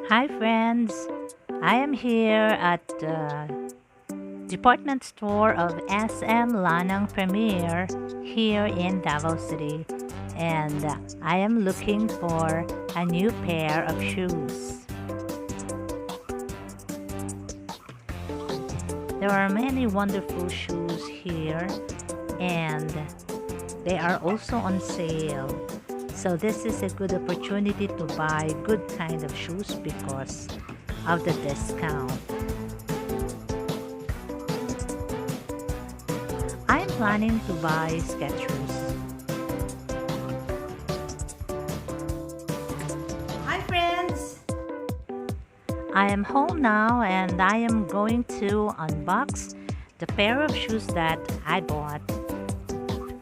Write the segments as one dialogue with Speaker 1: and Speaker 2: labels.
Speaker 1: Hi friends, I am here at the department store of SM Lanang Premier here in Davao City, and I am looking for a new pair of shoes. There are many wonderful shoes here, and they are also on sale. So this is a good opportunity to buy good kind of shoes because of the discount. I'm planning to buy Skechers. Hi friends! I am home now and I am going to unbox the pair of shoes that I bought.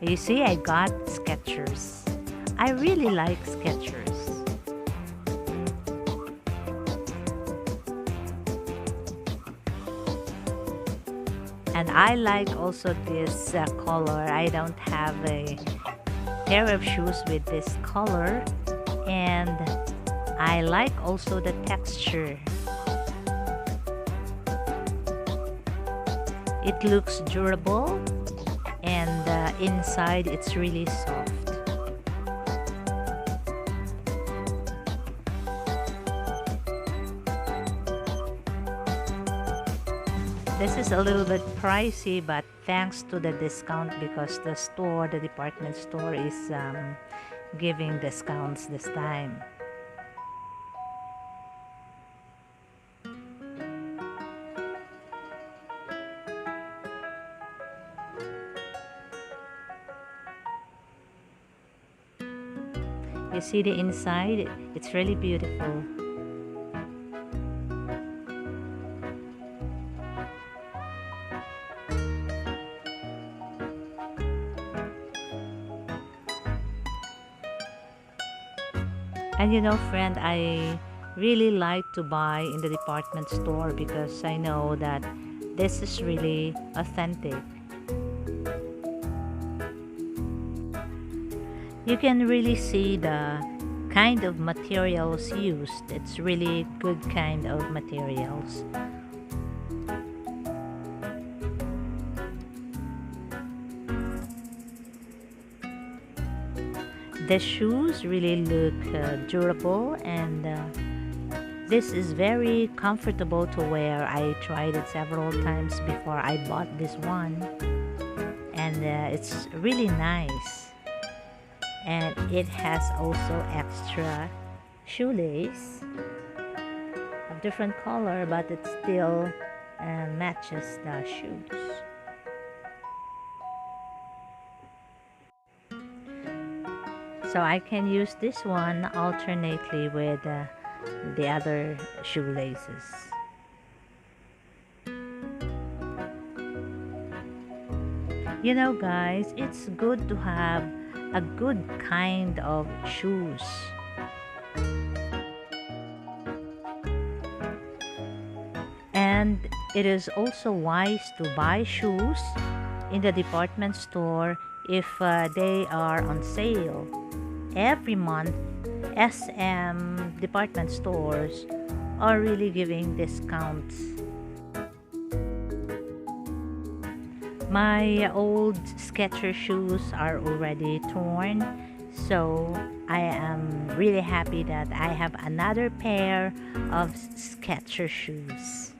Speaker 1: You see, I got Skechers. I really like Skechers. And I like also this color. I don't have a pair of shoes with this color, and I like also the texture. It looks durable, and inside it's really soft. This is a little bit pricey, but thanks to the discount because the department store is giving discounts this time. You see the inside, it's really beautiful. And you know, friend, I really like to buy in the department store because I know that this is really authentic. You can really see the kind of materials used. It's really good kind of materials. The shoes really look durable, and this is very comfortable to wear. I tried it several times before I bought this one, and it's really nice. And it has also extra shoelace of different color, but it still matches the shoes. So I can use this one alternately with the other shoelaces. You know, guys, it's good to have a good kind of shoes. And it is also wise to buy shoes in the department store if they are on sale. Every month, SM department stores are really giving discounts. My old Skechers shoes are already torn, so I am really happy that I have another pair of Skechers shoes.